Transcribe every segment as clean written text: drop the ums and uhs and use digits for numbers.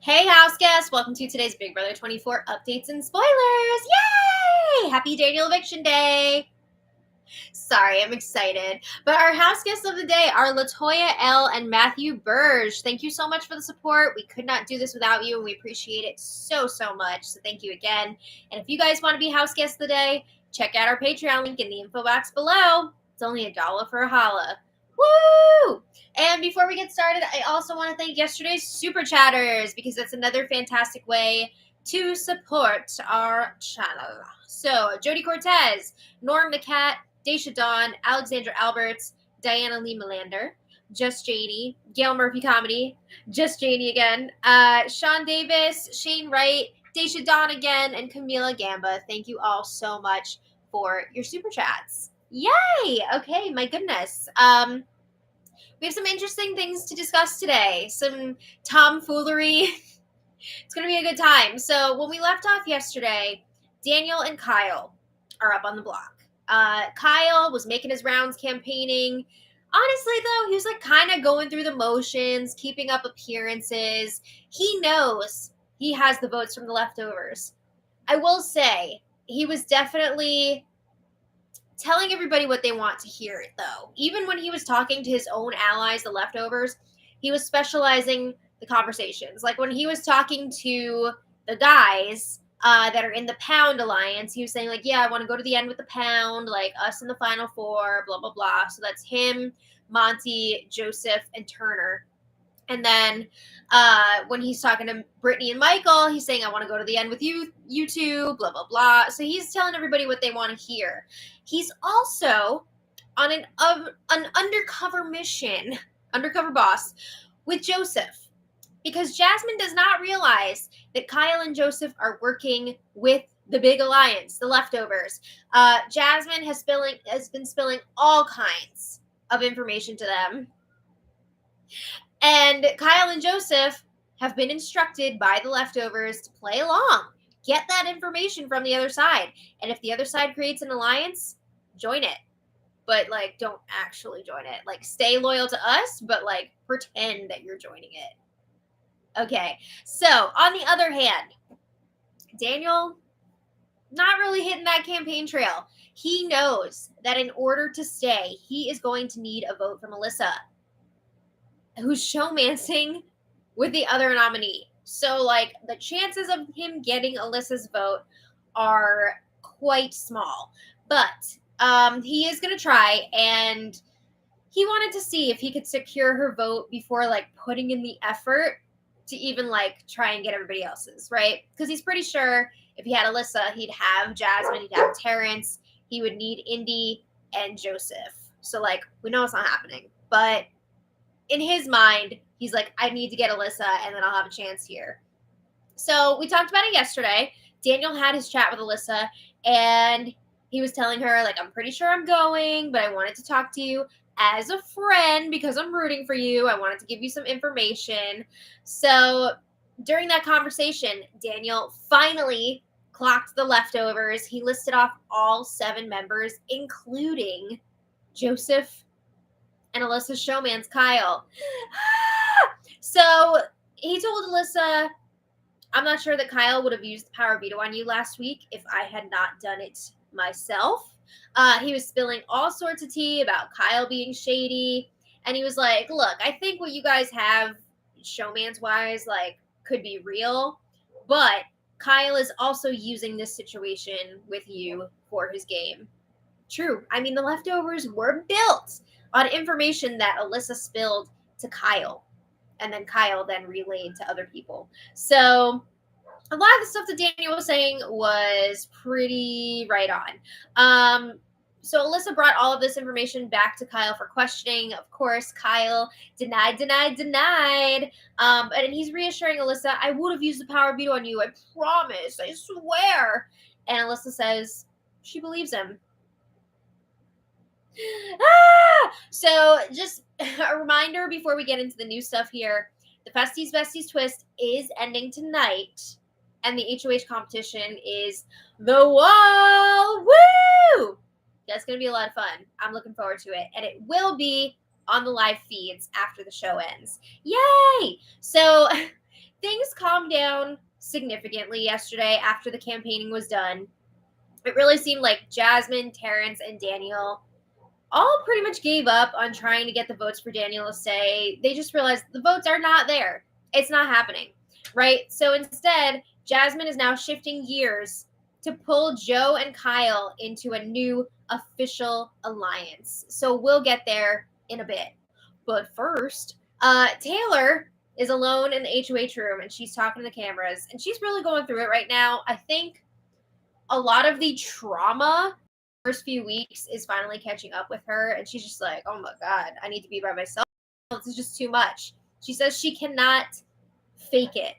Hey house guests, welcome to today's Big Brother 24 updates and spoilers. Yay! Happy Daniel Eviction Day. Sorry, I'm excited. But our house guests of the day are Latoya L. and Matthew Burge. Thank you so much for the support. We could not do this without you, and we appreciate it so much. So thank you again. And if you guys want to be house guests of the day, check out our Patreon link in the info box below. It's only $1 for a holla. Woo! And before we get started, I also want to thank yesterday's Super Chatters because that's another fantastic way to support our channel. So, Jody Cortez, Norm the Cat, Daisha Dawn, Alexandra Alberts, Diana Lee Melander, Just Janie, Gail Murphy Comedy, Just Janie again, Sean Davis, Shane Wright, Daisha Dawn again, and Camila Gamba. Thank you all so much for your Super Chats. Yay! Okay, my goodness. We have some interesting things to discuss today. Some tomfoolery. It's going to be a good time. So when we left off yesterday, Daniel and Kyle are up on the block. Kyle was making his rounds campaigning. Honestly, though, he was like kind of going through the motions, keeping up appearances. He knows he has the votes from the leftovers. I will say, he was definitely telling everybody what they want to hear, though. Even when he was talking to his own allies, the leftovers, he was specializing the conversations. Like when he was talking to the guys that are in the Pound Alliance, he was saying, like, yeah, I want to go to the end with the Pound, like us in the Final Four, blah, blah, blah. So that's him, Monty, Joseph, and Turner. And then when he's talking to Brittany and Michael, he's saying, I want to go to the end with you two, blah, blah, blah. So he's telling everybody what they want to hear. He's also on an undercover mission, undercover boss, with Joseph. Because Jasmine does not realize that Kyle and Joseph are working with the big alliance, the leftovers. Jasmine has been spilling all kinds of information to them. And Kyle and Joseph have been instructed by the leftovers to play along. Get that information from the other side. And if the other side creates an alliance, join it. But, like, don't actually join it. Like, stay loyal to us, but, like, pretend that you're joining it. Okay. So, on the other hand, Daniel, not really hitting that campaign trail. He knows that in order to stay, he is going to need a vote from Alyssa, who's showmancing with the other nominee. So, like, the chances of him getting Alyssa's vote are quite small. But he is going to try, and he wanted to see if he could secure her vote before, like, putting in the effort to even, like, try and get everybody else's, right? Because he's pretty sure if he had Alyssa, he'd have Jasmine, he'd have Terrence, he would need Indy and Joseph. So, like, we know it's not happening. But in his mind, he's like, I need to get Alyssa, and then I'll have a chance here. So we talked about it yesterday. Daniel had his chat with Alyssa, and he was telling her, like, I'm pretty sure I'm going, but I wanted to talk to you as a friend because I'm rooting for you. I wanted to give you some information. So during that conversation, Daniel finally clocked the leftovers. He listed off all 7 members, including Joseph and Alyssa's showman's Kyle. So he told Alyssa, I'm not sure that Kyle would have used the power veto on you last week if I had not done it myself. He was spilling all sorts of tea about Kyle being shady. And he was like, look, I think what you guys have showman's wise, like, could be real. But Kyle is also using this situation with you for his game. True. I mean, the leftovers were built on information that Alyssa spilled to Kyle, and then Kyle then relayed to other people. So a lot of the stuff that Daniel was saying was pretty right on. So Alyssa brought all of this information back to Kyle for questioning. Of course, Kyle denied. And he's reassuring Alyssa, I would have used the power veto on you. I promise. I swear. And Alyssa says she believes him. So just a reminder before we get into the new stuff here, the Besties twist is ending tonight, and the HOH competition is the wall. Woo! That's going to be a lot of fun. I'm looking forward to it, and it will be on the live feeds after the show ends. Yay! So things calmed down significantly yesterday after the campaigning was done. It really seemed like Jasmine, Terrence, and Daniel all pretty much gave up on trying to get the votes for Daniel to stay. They just realized the votes are not there. It's not happening, right? So instead, Jasmine is now shifting gears to pull Joe and Kyle into a new official alliance. So we'll get there in a bit. But first, Taylor is alone in the HOH room and she's talking to the cameras and she's really going through it right now. I think a lot of the trauma first few weeks is finally catching up with her, and she's just like, oh my god, I need to be by myself. This is just too much. She says she cannot fake it.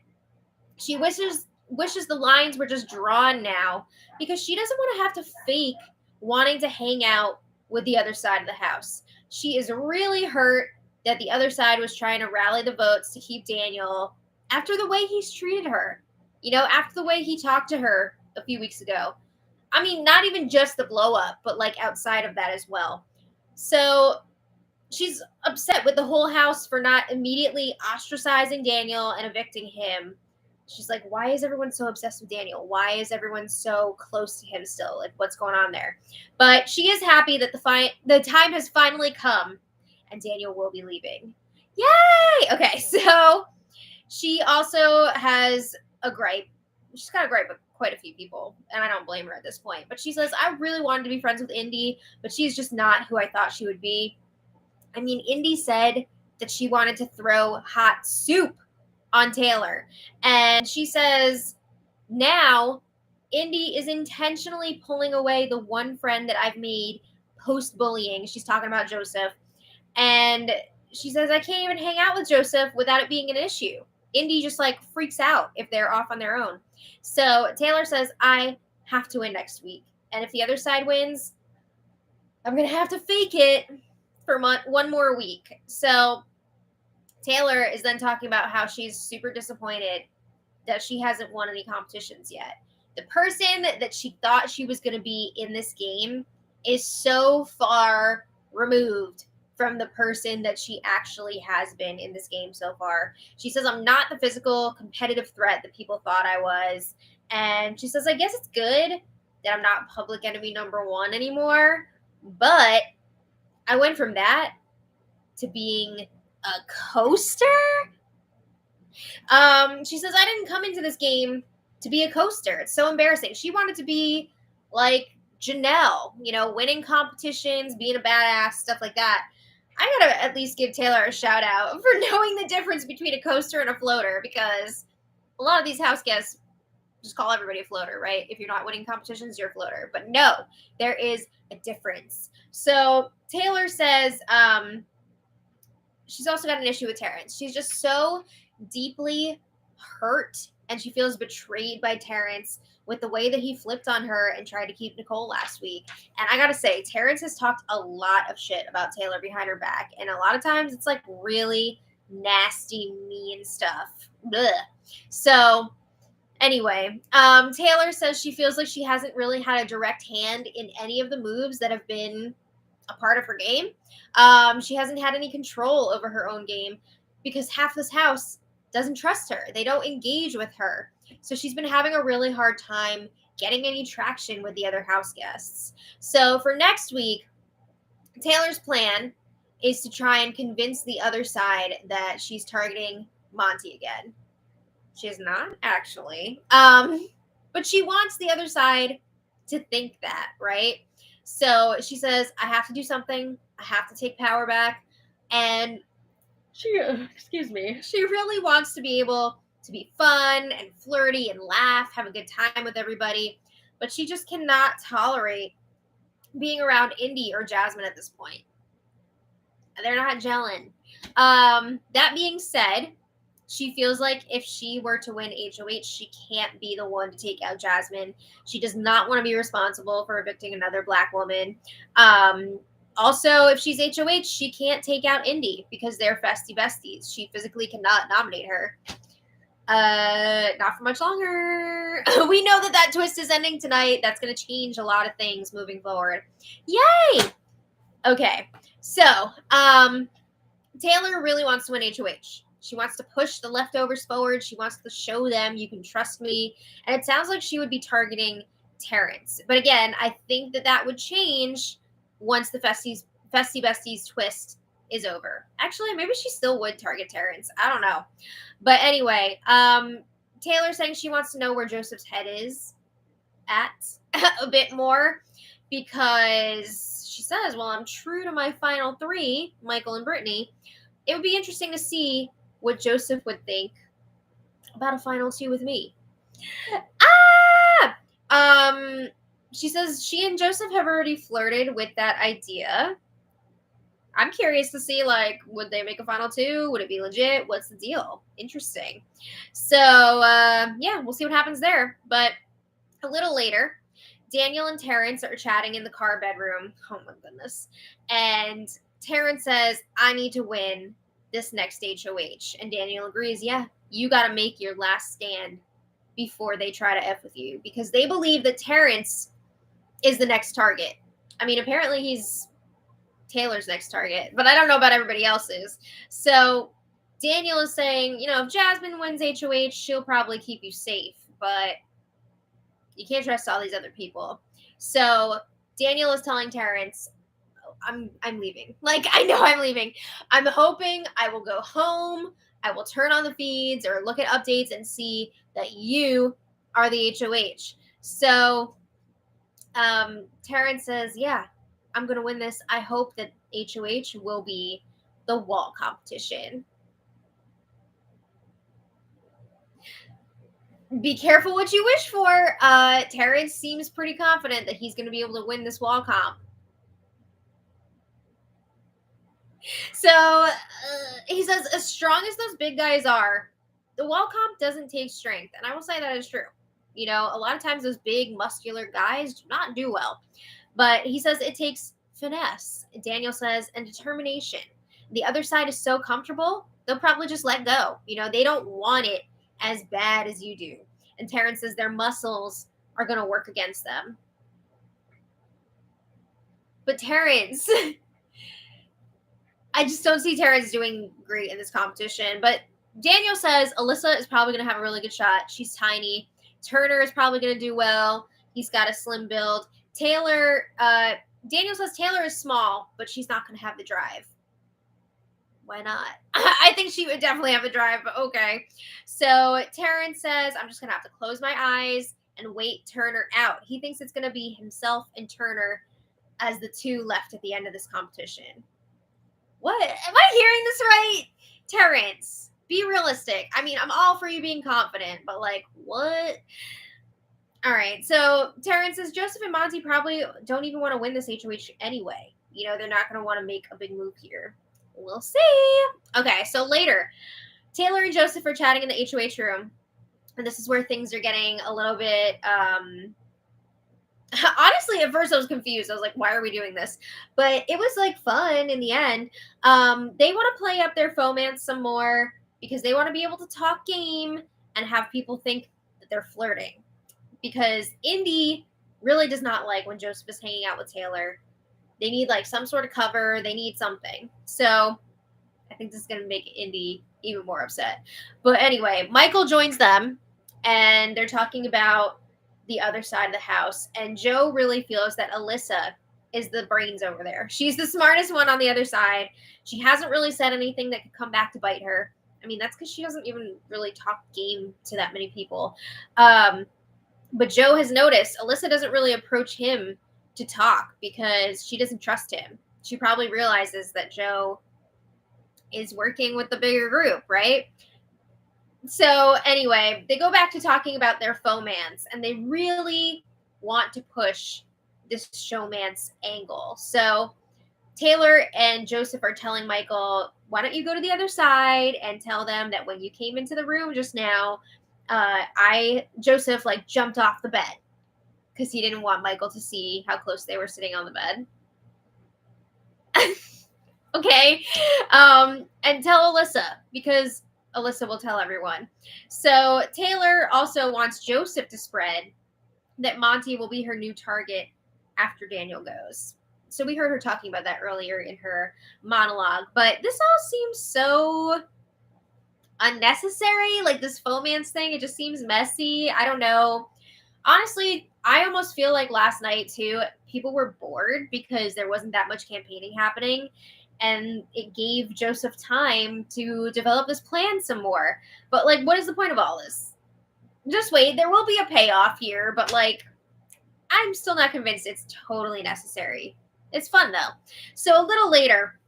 She wishes the lines were just drawn now because she doesn't want to have to fake wanting to hang out with the other side of the house. She is really hurt that the other side was trying to rally the votes to keep Daniel after the way he's treated her. You know, after the way he talked to her a few weeks ago. I mean, not even just the blow up, but like outside of that as well. So she's upset with the whole house for not immediately ostracizing Daniel and evicting him. She's like, why is everyone so obsessed with Daniel? Why is everyone so close to him still? Like, what's going on there? But she is happy that the time has finally come and Daniel will be leaving. Yay! Okay, so she also has a gripe. She's got a gripe with quite a few people, and I don't blame her at this point. But she says, I really wanted to be friends with Indy, but she's just not who I thought she would be. I mean, Indy said that she wanted to throw hot soup on Taylor. And she says, now Indy is intentionally pulling away the one friend that I've made post-bullying. She's talking about Joseph. And she says, I can't even hang out with Joseph without it being an issue. Indy just like freaks out if they're off on their own. So Taylor says, I have to win next week. And if the other side wins, I'm going to have to fake it for one more week. So Taylor is then talking about how she's super disappointed that she hasn't won any competitions yet. The person that she thought she was going to be in this game is so far removed from the person that she actually has been in this game so far. She says, I'm not the physical competitive threat that people thought I was. And she says, I guess it's good that I'm not public enemy number one anymore. But I went from that to being a coaster. She says, I didn't come into this game to be a coaster. It's so embarrassing. She wanted to be like Janelle, you know, winning competitions, being a badass, stuff like that. I gotta at least give Taylor a shout out for knowing the difference between a coaster and a floater, because a lot of these house guests just call everybody a floater, right? If you're not winning competitions, you're a floater. But no, there is a difference. So Taylor says she's also got an issue with Terrence. She's just so deeply hurt and she feels betrayed by Terrence with the way that he flipped on her and tried to keep Nicole last week. And I gotta say, Terrence has talked a lot of shit about Taylor behind her back. And a lot of times it's like really nasty, mean stuff. Ugh. So anyway, Taylor says she feels like she hasn't really had a direct hand in any of the moves that have been a part of her game. She hasn't had any control over her own game because half this house doesn't trust her. They don't engage with her. So she's been having a really hard time getting any traction with the other house guests. So for next week, Taylor's plan is to try and convince the other side that she's targeting Monty again. She's not, actually. But she wants the other side to think that, right? So she says, I have to do something. I have to take power back. And she really wants to be able to be fun and flirty and laugh, have a good time with everybody. But she just cannot tolerate being around Indy or Jasmine at this point. They're not gelling. That being said, she feels like if she were to win HOH, she can't be the one to take out Jasmine. She does not want to be responsible for evicting another Black woman. Also, if she's HOH, she can't take out Indy because they're besties. She physically cannot nominate her. Not for much longer. We know that twist is ending tonight. That's going to change a lot of things moving forward. Yay! Okay, so Taylor really wants to win HOH. She wants to push the leftovers forward. She wants to show them you can trust me. And it sounds like she would be targeting Terrence. But again, I think that would change once the Festy Besties twist is over. Actually, maybe she still would target Terrence. I don't know. But anyway, Taylor's saying she wants to know where Joseph's head is at a bit more, because she says, well, I'm true to my final three, Michael and Brittany. It would be interesting to see what Joseph would think about a final two with me. She says she and Joseph have already flirted with that idea. I'm curious to see, like, would they make a final two? Would it be legit? What's the deal? Interesting. So, yeah, we'll see what happens there. But a little later, Daniel and Terrence are chatting in the car bedroom. Oh, my goodness. And Terrence says, I need to win this next HOH. And Daniel agrees, yeah, you got to make your last stand before they try to F with you. Because they believe that Terrence is the next target. I mean, apparently he's Taylor's next target, but I don't know about everybody else's. So Daniel is saying, you know, if Jasmine wins HOH, she'll probably keep you safe, but you can't trust all these other people. So Daniel is telling Terrence, I'm leaving. Like, I know I'm leaving. I'm hoping I will go home. I will turn on the feeds or look at updates and see that you are the HOH. So Terrence says, yeah, I'm going to win this. I hope that HOH will be the wall competition. Be careful what you wish for. Terrence seems pretty confident that he's going to be able to win this wall comp. So he says, as strong as those big guys are, the wall comp doesn't take strength. And I will say that is true. You know, a lot of times those big muscular guys do not do well. But he says it takes finesse. Daniel says, and determination. The other side is so comfortable, they'll probably just let go. You know, they don't want it as bad as you do. And Terrence says their muscles are going to work against them. But Terrence, I just don't see Terrence doing great in this competition. But Daniel says Alyssa is probably going to have a really good shot. She's tiny. Turner is probably going to do well. He's got a slim build. Taylor, Daniel says Taylor is small, but she's not going to have the drive. Why not? I think she would definitely have the drive, but okay. So Terrence says, I'm just going to have to close my eyes and wait Turner out. He thinks it's going to be himself and Turner as the two left at the end of this competition. What? Am I hearing this right? Terrence, be realistic. I mean, I'm all for you being confident, but like, what? All right. So Terrence says Joseph and Monty probably don't even want to win this HOH anyway. You know, they're not going to want to make a big move here. We'll see. Okay. So later, Taylor and Joseph are chatting in the HOH room. And this is where things are getting a little bit, honestly, at first I was confused. I was like, why are we doing this? But it was like fun in the end. They want to play up their Fauxmance some more because they want to be able to talk game and have people think that they're flirting. Because Indy really does not like when Joseph is hanging out with Taylor. They need like some sort of cover. They need something. So I think this is going to make Indy even more upset. But anyway, Michael joins them and they're talking about the other side of the house. And Joe really feels that Alyssa is the brains over there. She's the smartest one on the other side. She hasn't really said anything that could come back to bite her. I mean, that's because she doesn't even really talk game to that many people. But Joe has noticed Alyssa doesn't really approach him to talk because she doesn't trust him. She probably realizes that Joe is working with the bigger group, right? So anyway, they go back to talking about their Fauxmance, and they really want to push this showmance angle. So Taylor and Joseph are telling Michael, why don't you go to the other side and tell them that when you came into the room just now, Joseph like jumped off the bed because he didn't want Michael to see how close they were sitting on the bed. Okay. And tell Alyssa because Alyssa will tell everyone. So Taylor also wants Joseph to spread that Monty will be her new target after Daniel goes. So we heard her talking about that earlier in her monologue, but this all seems so unnecessary. Like this Fauxmance thing, it just seems messy. I don't know. Honestly, I almost feel like last night too, people were bored because there wasn't that much campaigning happening. And it gave Joseph time to develop this plan some more. But like, what is the point of all this? Just wait, there will be a payoff here, but like, I'm still not convinced it's totally necessary. It's fun though. So a little later,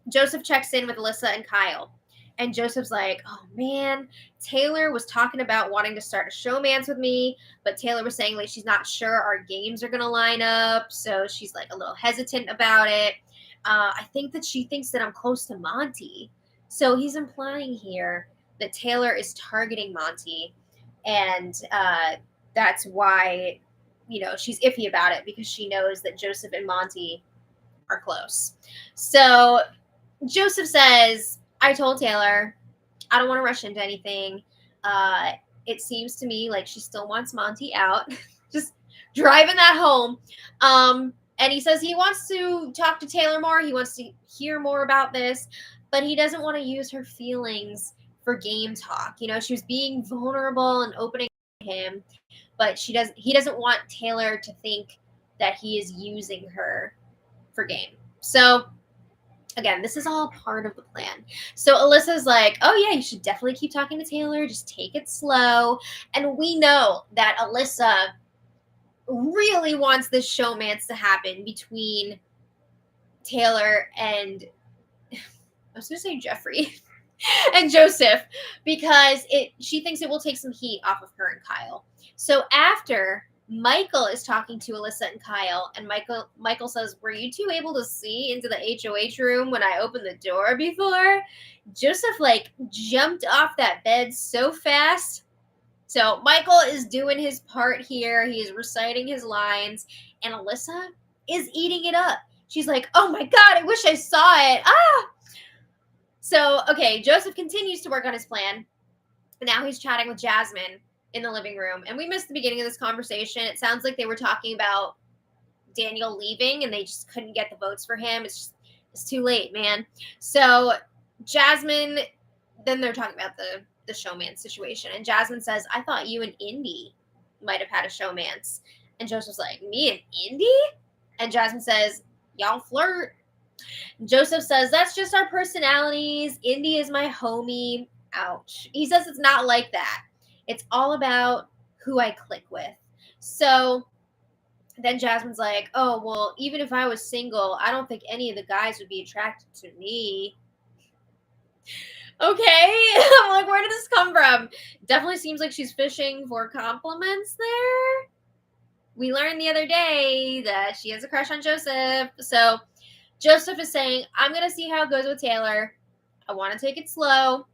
Joseph checks in with Alyssa and Kyle. And Joseph's like, oh man, Taylor was talking about wanting to start a showmance with me, but Taylor was saying like she's not sure our games are going to line up. So she's like a little hesitant about it. I think that she thinks that I'm close to Monty. So he's implying here that Taylor is targeting Monty. And that's why, she's iffy about it because she knows that Joseph and Monty are close. So Joseph says, I told Taylor, I don't want to rush into anything. It seems to me like she still wants Monty out. Just driving that home. And he says he wants to talk to Taylor more. He wants to hear more about this, but he doesn't want to use her feelings for game talk. She was being vulnerable and opening to him, but he doesn't want Taylor to think that he is using her for game. So again, this is all part of the plan. So Alyssa's like, oh yeah, you should definitely keep talking to Taylor. Just take it slow. And we know that Alyssa really wants this showmance to happen between Taylor and, I was going to say Jeffrey, and Joseph, because she thinks it will take some heat off of her and Kyle. So after Michael is talking to Alyssa and Kyle, and Michael says, were you two able to see into the HOH room when I opened the door before? Joseph, jumped off that bed so fast. So Michael is doing his part here. He is reciting his lines, and Alyssa is eating it up. She's like, oh my God, I wish I saw it. Ah! So, okay, Joseph continues to work on his plan. Now he's chatting with Jasmine in the living room, and we missed the beginning of this conversation. It sounds like they were talking about Daniel leaving and they just couldn't get the votes for him. It's too late, man. So Jasmine, then they're talking about the showmance situation, and Jasmine says, I thought you and Indy might have had a showmance. And Joseph's like, me and Indy? And Jasmine says, y'all flirt. Joseph says, that's just our personalities. Indy is my homie. Ouch. He says it's not like that. It's all about who I click with. So then Jasmine's like, oh, well, even if I was single, I don't think any of the guys would be attracted to me. Okay. I'm like, where did this come from? Definitely seems like she's fishing for compliments there. We learned the other day that she has a crush on Joseph. So Joseph is saying, I'm going to see how it goes with Taylor. I want to take it slow.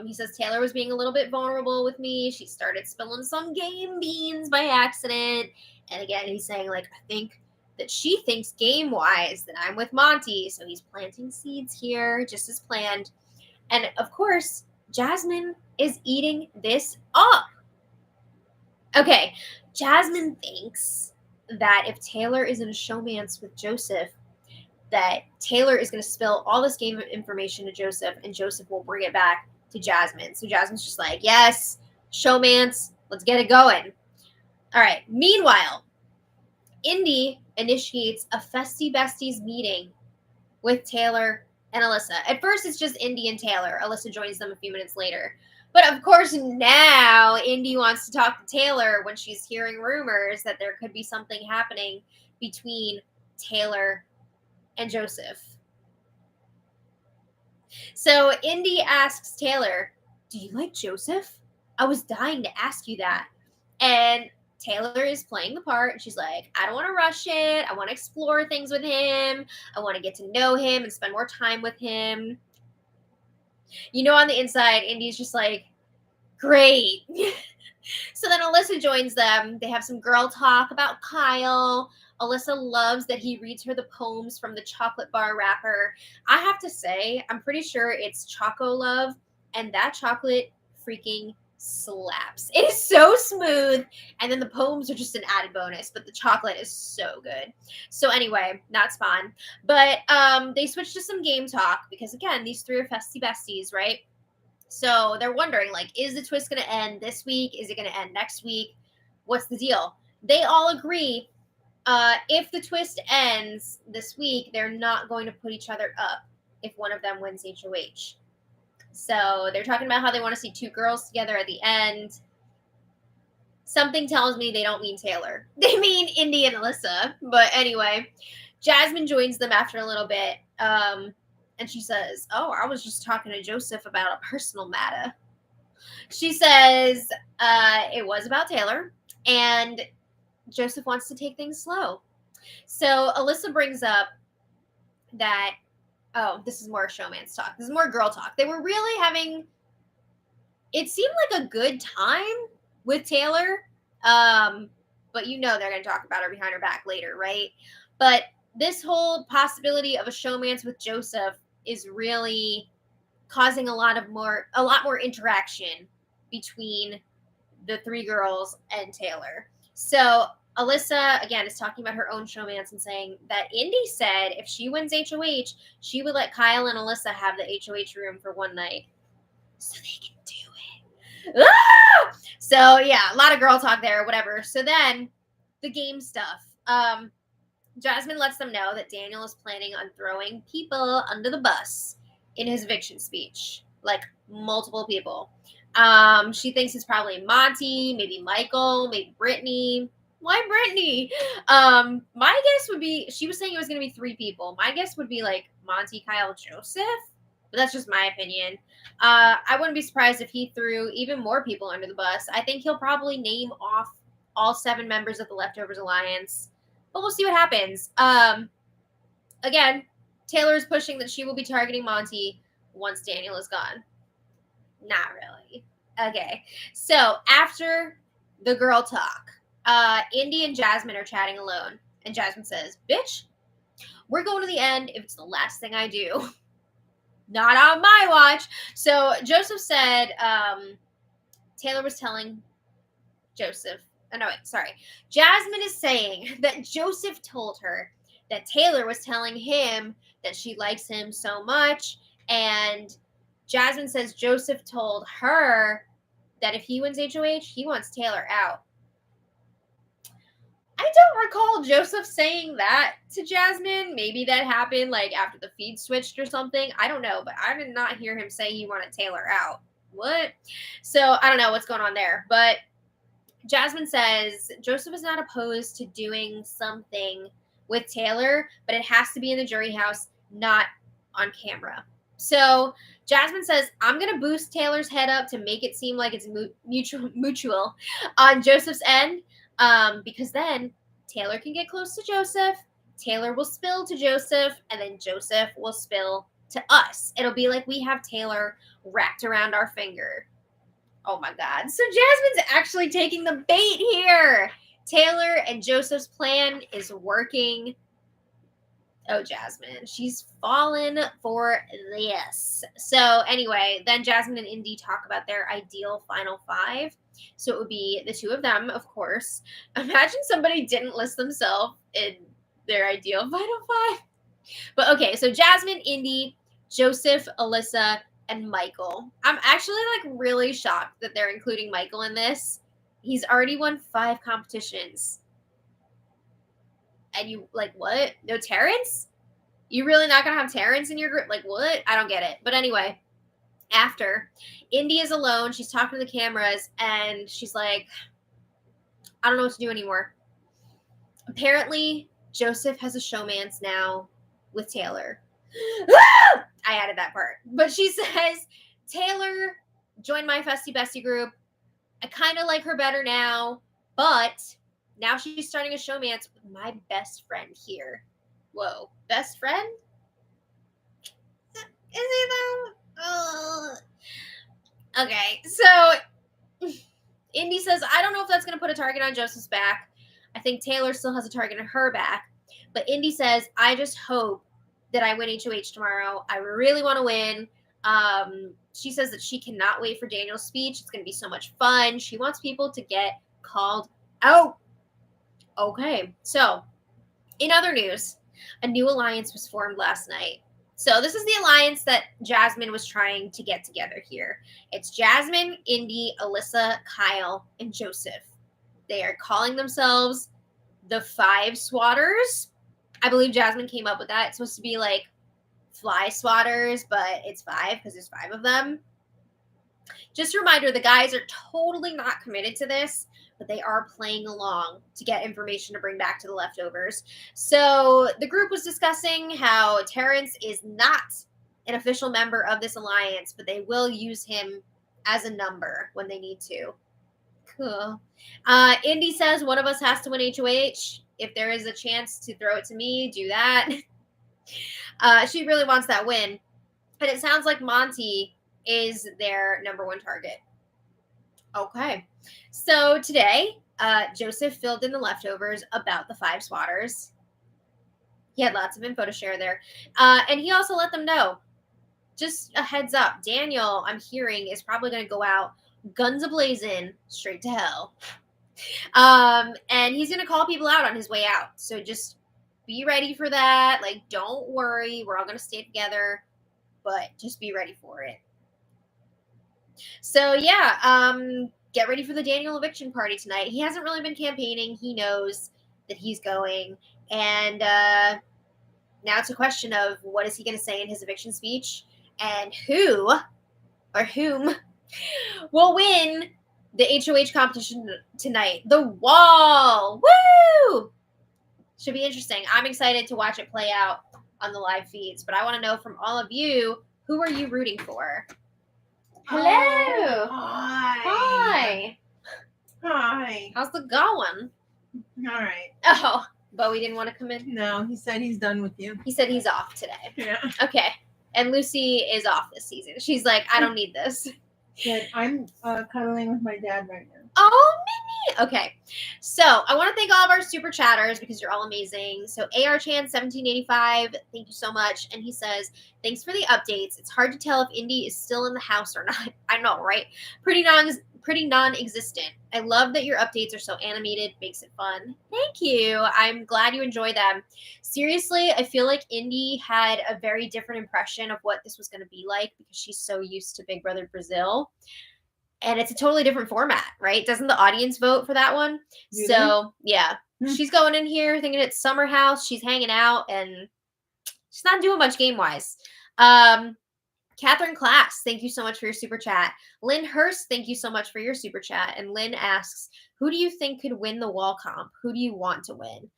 He says Taylor was being a little bit vulnerable with me. She started spilling some game beans by accident. And again, he's saying, I think that she thinks game-wise that I'm with Monty. So he's planting seeds here, just as planned. And, of course, Jasmine is eating this up. Okay, Jasmine thinks that if Taylor is in a showmance with Joseph, that Taylor is going to spill all this game information to Joseph, and Joseph will bring it back to Jasmine. So Jasmine's just like, yes, showmance, let's get it going. All right. Meanwhile, Indy initiates a Festy Besties meeting with Taylor and Alyssa. At first, it's just Indy and Taylor. Alyssa joins them a few minutes later. But of course, now Indy wants to talk to Taylor when she's hearing rumors that there could be something happening between Taylor and Joseph. So Indy asks Taylor, do you like Joseph? I was dying to ask you that. And Taylor is playing the part, and she's like, I don't want to rush it. I want to explore things with him. I want to get to know him and spend more time with him. On the inside, Indy's just like, great. So then Alyssa joins them. They have some girl talk about Kyle. Alyssa loves that he reads her the poems from the chocolate bar wrapper. I have to say, I'm pretty sure it's Choco Love, and that chocolate freaking slaps. It is so smooth, and then the poems are just an added bonus, but the chocolate is so good. So anyway, not Spawn. But they switched to some game talk because, again, these three are festy besties, right? So they're wondering, like, is the twist going to end this week? Is it going to end next week? What's the deal? They all agree if the twist ends this week, they're not going to put each other up if one of them wins HOH. So they're talking about how they want to see two girls together at the end. Something tells me they don't mean Taylor. They mean Indy and Alyssa. But anyway, Jasmine joins them after a little bit. And she says, oh, I was just talking to Joseph about a personal matter. She says it was about Taylor. And Joseph wants to take things slow. So Alyssa brings up that, oh, this is more showman's talk. This is more girl talk. They were really having, it seemed like a good time with Taylor. But you know they're going to talk about her behind her back later, right? But this whole possibility of a showmance with Joseph is really causing a lot more interaction between the three girls and Taylor. So Alyssa, again, is talking about her own showmance and saying that Indy said if she wins HOH, she would let Kyle and Alyssa have the HOH room for one night so they can do it. Ah! So, yeah, a lot of girl talk there, whatever. So then, the game stuff. Jasmine lets them know that Daniel is planning on throwing people under the bus in his eviction speech. Like, multiple people. She thinks it's probably Monty, maybe Michael, maybe Brittany. Why Brittany? My guess would be, she was saying it was going to be 3 people. My guess would be like Monty, Kyle, Joseph. But that's just my opinion. I wouldn't be surprised if he threw even more people under the bus. I think he'll probably name off all 7 members of the Leftovers Alliance. But we'll see what happens. Again, Taylor is pushing that she will be targeting Monty once Daniel is gone. Not really. Okay. So after the girl talk, Indy and Jasmine are chatting alone. And Jasmine says, bitch, we're going to the end if it's the last thing I do. Not on my watch. So Joseph said, Taylor was telling Joseph, Jasmine is saying that Joseph told her that Taylor was telling him that she likes him so much. And Jasmine says Joseph told her that if he wins HOH, he wants Taylor out. I don't recall Joseph saying that to Jasmine. Maybe that happened like after the feed switched or something. I don't know, but I did not hear him say he wanted Taylor out. What? So I don't know what's going on there. But Jasmine says Joseph is not opposed to doing something with Taylor, but it has to be in the jury house, not on camera. So Jasmine says, I'm going to boost Taylor's head up to make it seem like it's mutual on Joseph's end. Because then Taylor can get close to Joseph, Taylor will spill to Joseph, and then Joseph will spill to us. It'll be like we have Taylor wrapped around our finger. Oh my God. So Jasmine's actually taking the bait here. Taylor and Joseph's plan is working. Oh, Jasmine. She's fallen for this. So anyway, then Jasmine and Indy talk about their ideal final 5. So it would be the 2 of them, of course. Imagine somebody didn't list themselves in their ideal final 5. But okay, so Jasmine, Indy, Joseph, Alyssa, and Michael. I'm actually like really shocked that they're including Michael in this. He's already won 5 competitions. And you, like, what? No Terrence? You really not going to have Terrence in your group? Like, what? I don't get it. But anyway, after, Indy is alone. She's talking to the cameras, and she's like, I don't know what to do anymore. Apparently, Joseph has a showmance now with Taylor. I added that part. But she says, Taylor joined my Festy Bestie group. I kind of like her better now, but now she's starting a showmance with my best friend here. Whoa, best friend? Is he though? Okay, so Indy says, I don't know if that's going to put a target on Joseph's back. I think Taylor still has a target on her back. But Indy says, I just hope that I win HOH tomorrow. I really want to win. She says that she cannot wait for Daniel's speech. It's going to be so much fun. She wants people to get called out. Okay, so in other news, a new alliance was formed last night. So this is the alliance that Jasmine was trying to get together here. It's Jasmine, Indy, Alyssa, Kyle, and Joseph. They are calling themselves the 5 Swatters. I believe Jasmine came up with that. It's supposed to be like fly swatters, but it's 5 because there's 5 of them. Just a reminder, the guys are totally not committed to this, but they are playing along to get information to bring back to the leftovers. So the group was discussing how Terrence is not an official member of this alliance, but they will use him as a number when they need to. Cool. Indy says one of us has to win HOH. If there is a chance to throw it to me, do that. She really wants that win. And it sounds like Monty is their number 1 target. Okay. So today, Joseph filled in the leftovers about the 5 Swatters. He had lots of info to share there. And he also let them know, just a heads up, Daniel, I'm hearing, is probably going to go out guns a-blazing straight to hell. And he's going to call people out on his way out. So just be ready for that. Like, don't worry. We're all going to stay together, but just be ready for it. So yeah, get ready for the Daniel eviction party tonight. He hasn't really been campaigning. He knows that he's going. And now it's a question of what is he going to say in his eviction speech and who or whom will win the HOH competition tonight. The Wall. Woo! Should be interesting. I'm excited to watch it play out on the live feeds, but I want to know from all of you, who are you rooting for? Hello. Hi. Hi. How's it going? All right. Oh, but we didn't want to come in. No, he said he's done with you. He said he's off today. Yeah. Okay. And Lucy is off this season. She's like, I don't need this. Good. I'm cuddling with my dad right now. Oh, Minnie. Okay. So I want to thank all of our super chatters because you're all amazing. So ARChan1785, thank you so much. And he says, thanks for the updates. It's hard to tell if Indy is still in the house or not. I know, right? Pretty non-existent. I love that your updates are so animated. Makes it fun. Thank you. I'm glad you enjoy them. Seriously, I feel like Indy had a very different impression of what this was going to be like because she's so used to Big Brother Brazil. And it's a totally different format, right? Doesn't the audience vote for that one? So, yeah. She's going in here thinking it's summer house. She's hanging out, and she's not doing much game-wise. Catherine Class, thank you so much for your super chat. Lynn Hurst, thank you so much for your super chat. And Lynn asks, who do you think could win the wall comp? Who do you want to win?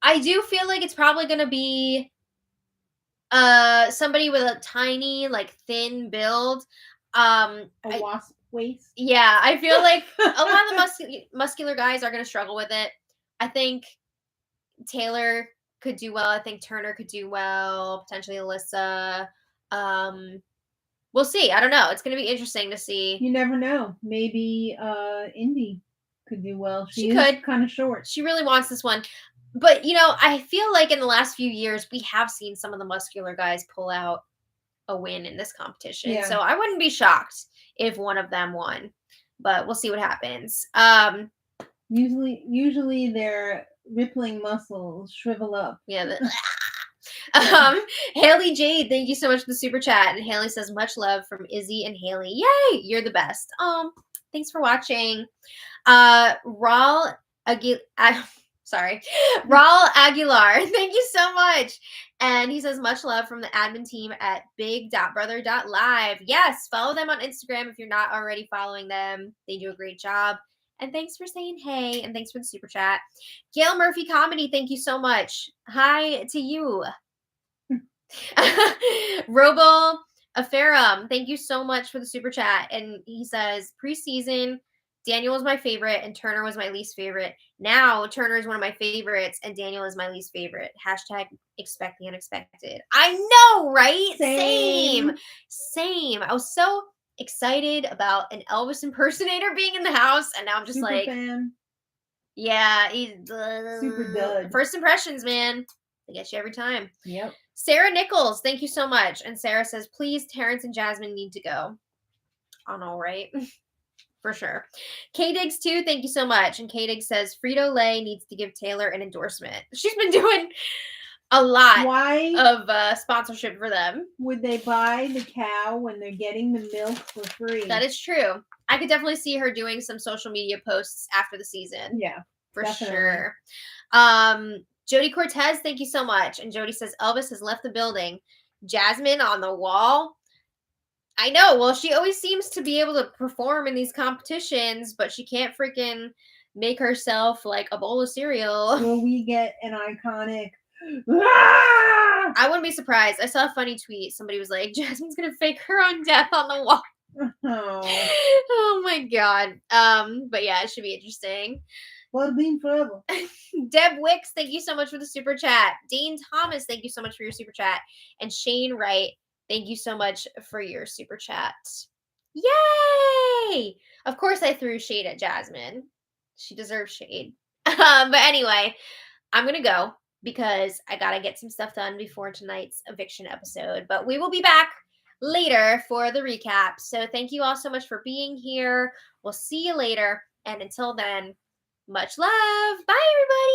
I do feel like it's probably going to be somebody with a tiny, like, thin build. Wasp waist. Yeah, I feel like a lot of the muscular guys are going to struggle with it. I think Taylor could do well. I think Turner could do well. Potentially Alyssa. We'll see. I don't know. It's going to be interesting to see. You never know. Maybe Indy could do well. She could. Kind of short. She really wants this one. But, you know, I feel like in the last few years, we have seen some of the muscular guys pull out a win in this competition. Yeah. So I wouldn't be shocked if one of them won. But we'll see what happens. Usually their rippling muscles shrivel up. Yeah. Haley Jade, thank you so much for the super chat. And Haley says, much love from Izzy and Haley. Yay! You're the best. Thanks for watching. Raul Aguilar, thank you so much. And he says, much love from the admin team at big.brother.live. Yes, follow them on Instagram if you're not already following them. They do a great job. And thanks for saying hey, and thanks for the super chat. Gail Murphy Comedy, thank you so much. Hi to you. Robo Aferum, thank you so much for the super chat. And he says, preseason, Daniel was my favorite and Turner was my least favorite. Now Turner is one of my favorites and Daniel is my least favorite. Hashtag expect the unexpected. I know, right? Same. I was so excited about an Elvis impersonator being in the house, and now I'm just Super fan. Yeah, he's super dud. First impressions, man. They get you every time. Yep. Sarah Nichols, thank you so much. And Sarah says, please, Terrence and Jasmine need to go. On all right. For sure. K-Diggs too, thank you so much. And K-Diggs says, Frito-Lay needs to give Taylor an endorsement. She's been doing a lot Why of sponsorship for them. would they buy the cow when they're getting the milk for free? That is true. I could definitely see her doing some social media posts after the season. Yeah, For definitely. sure. Jody Cortez, thank you so much. And Jody says Elvis has left the building. Jasmine on the wall. I know. Well, she always seems to be able to perform in these competitions, but she can't freaking make herself like a bowl of cereal. Will we get an iconic? Ah! I wouldn't be surprised. I saw a funny tweet. Somebody was like, Jasmine's gonna fake her own death on the wall. Oh, Oh my god. But yeah, it should be interesting. Butterbean forever. Deb Wicks, thank you so much for the super chat. Dean Thomas, thank you so much for your super chat. And Shane Wright, thank you so much for your super chat. Yay! Of course I threw shade at Jasmine. She deserves shade. But anyway, I'm gonna go because I gotta get some stuff done before tonight's eviction episode. But we will be back later for the recap. So thank you all so much for being here. We'll see you later. And until then, much love. Bye, everybody.